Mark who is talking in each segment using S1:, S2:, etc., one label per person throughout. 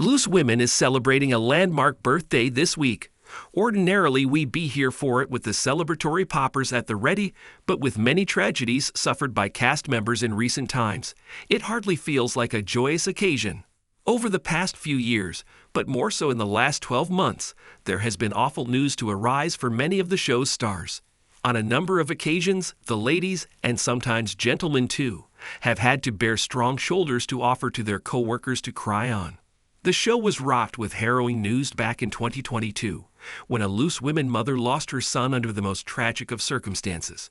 S1: Loose Women is celebrating a landmark birthday this week. Ordinarily, we'd be here for it with the celebratory poppers at the ready, but with many tragedies suffered by cast members in recent times, it hardly feels like a joyous occasion. Over the past few years, but more so in the last 12 months, there has been awful news to arise for many of the show's stars. On a number of occasions, the ladies, and sometimes gentlemen too, have had to bear strong shoulders to offer to their co-workers to cry on. The show was rocked with harrowing news back in 2022, when a Loose Women mother lost her son under the most tragic of circumstances.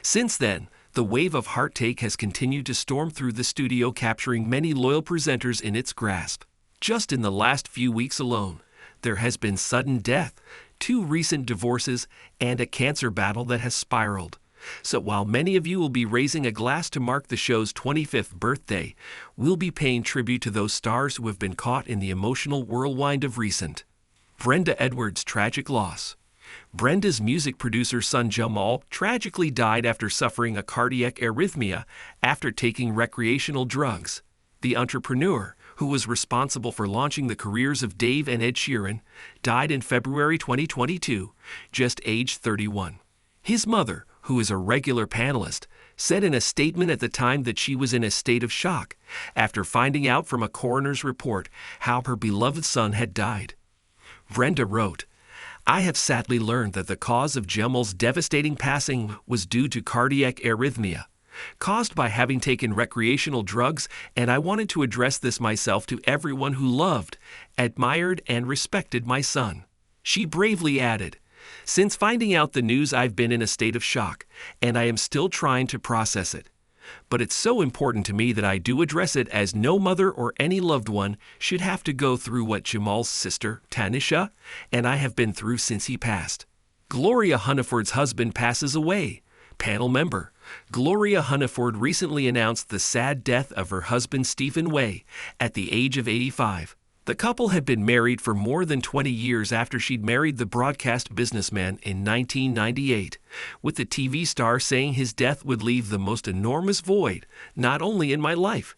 S1: Since then, the wave of heartache has continued to storm through the studio, capturing many loyal presenters in its grasp. Just in the last few weeks alone, there has been sudden death, 2 recent divorces, and a cancer battle that has spiraled. So while many of you will be raising a glass to mark the show's 25th birthday, we'll be paying tribute to those stars who have been caught in the emotional whirlwind of recent. Brenda Edwards' tragic loss. Brenda's music producer's son Jamal tragically died after suffering a cardiac arrhythmia after taking recreational drugs. The entrepreneur, who was responsible for launching the careers of Dave and Ed Sheeran, died in February 2022, just aged 31. His mother, who is a regular panelist, said in a statement at the time that she was in a state of shock after finding out from a coroner's report how her beloved son had died. Brenda wrote, "I have sadly learned that the cause of Jamal's devastating passing was due to cardiac arrhythmia, caused by having taken recreational drugs, and I wanted to address this myself to everyone who loved, admired, and respected my son." She bravely added, "Since finding out the news, I've been in a state of shock, and I am still trying to process it. But it's so important to me that I do address it, as no mother or any loved one should have to go through what Jamal's sister, Tanisha, and I have been through since he passed." Gloria Hunniford's husband passes away. Panel member Gloria Hunniford recently announced the sad death of her husband Stephen Way at the age of 85. The couple had been married for more than 20 years after she'd married the broadcast businessman in 1998, with the TV star saying his death would leave the most enormous void, not only in my life,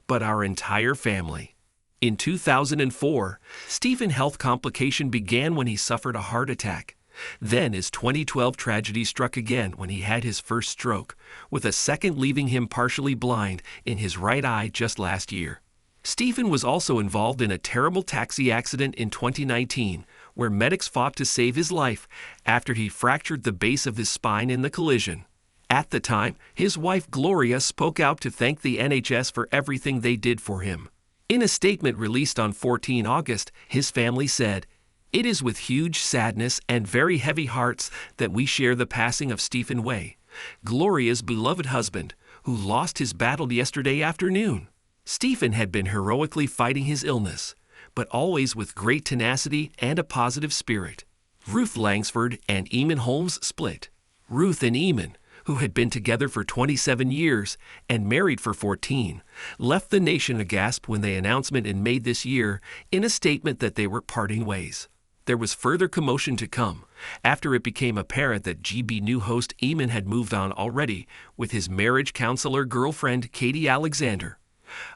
S1: but our entire family. In 2004, Stephen's health complication began when he suffered a heart attack. Then his 2012 tragedy struck again when he had his first stroke, with a second leaving him partially blind in his right eye just last year. Stephen was also involved in a terrible taxi accident in 2019, where medics fought to save his life after he fractured the base of his spine in the collision. At the time, his wife Gloria spoke out to thank the NHS for everything they did for him. In a statement released on 14 August, his family said, "It is with huge sadness and very heavy hearts that we share the passing of Stephen Way, Gloria's beloved husband, who lost his battle yesterday afternoon. Stephen had been heroically fighting his illness, but always with great tenacity and a positive spirit." Ruth Langsford and Eamon Holmes split. Ruth and Eamon, who had been together for 27 years and married for 14, left the nation aghast when they announced in May this year in a statement that they were parting ways. There was further commotion to come after it became apparent that GB New host Eamon had moved on already with his marriage counselor girlfriend Katie Alexander.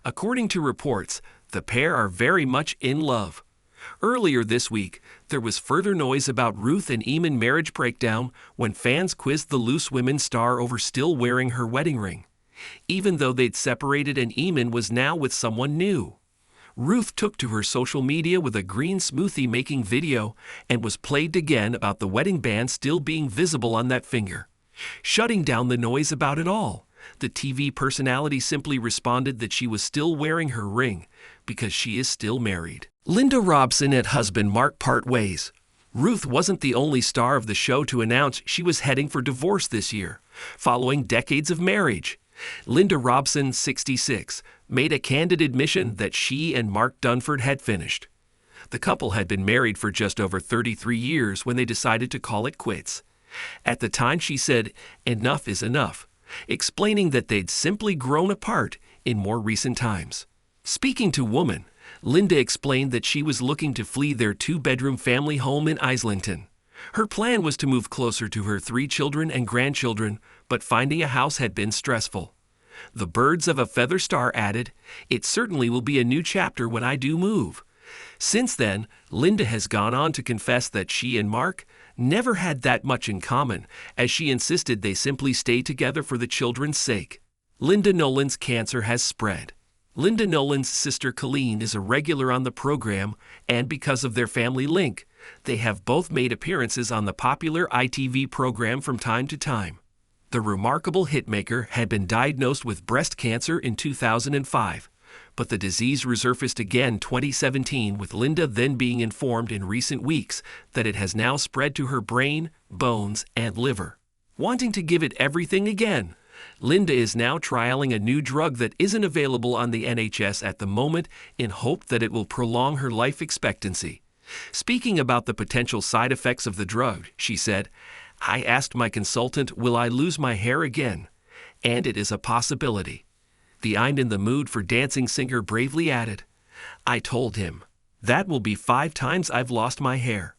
S1: According to reports, the pair are very much in love. Earlier this week, there was further noise about Ruth and Eamon marriage breakdown when fans quizzed the Loose Women star over still wearing her wedding ring, even though they'd separated and Eamon was now with someone new. Ruth took to her social media with a green smoothie making video and was plagued again about the wedding band still being visible on that finger. Shutting down the noise about it all, the TV personality simply responded that she was still wearing her ring because she is still married. Linda Robson and husband Mark part ways. Ruth wasn't the only star of the show to announce she was heading for divorce this year, following decades of marriage. Linda Robson, 66, made a candid admission that she and Mark Dunford had finished. The couple had been married for just over 33 years when they decided to call it quits. At the time, she said, "Enough is enough," explaining that they'd simply grown apart in more recent times. Speaking to Woman, Linda explained that she was looking to flee their 2-bedroom family home in Islington. Her plan was to move closer to her 3 children and grandchildren, but finding a house had been stressful. The Birds of a Feather star added, "It certainly will be a new chapter when I do move. Since then, Linda has gone on to confess that she and Mark never had that much in common, as she insisted they simply stay together for the children's sake. Linda Nolan's cancer has spread. Linda Nolan's sister Colleen is a regular on the program, and because of their family link, they have both made appearances on the popular ITV program from time to time. The remarkable hitmaker had been diagnosed with breast cancer in 2005, but the disease resurfaced again in 2017, with Linda then being informed in recent weeks that it has now spread to her brain, bones, and liver. Wanting to give it everything again, Linda is now trialing a new drug that isn't available on the NHS at the moment in hope that it will prolong her life expectancy. Speaking about the potential side effects of the drug, she said, "I asked my consultant, will I lose my hair again? And it is a possibility." The I'm in the mood for dancing singer bravely added, "I told him, that will be 5 times I've lost my hair.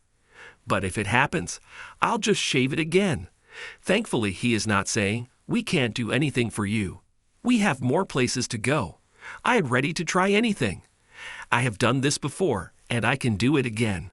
S1: But if it happens, I'll just shave it again." Thankfully, he is not saying, "We can't do anything for you. We have more places to go. I am ready to try anything. I have done this before, and I can do it again."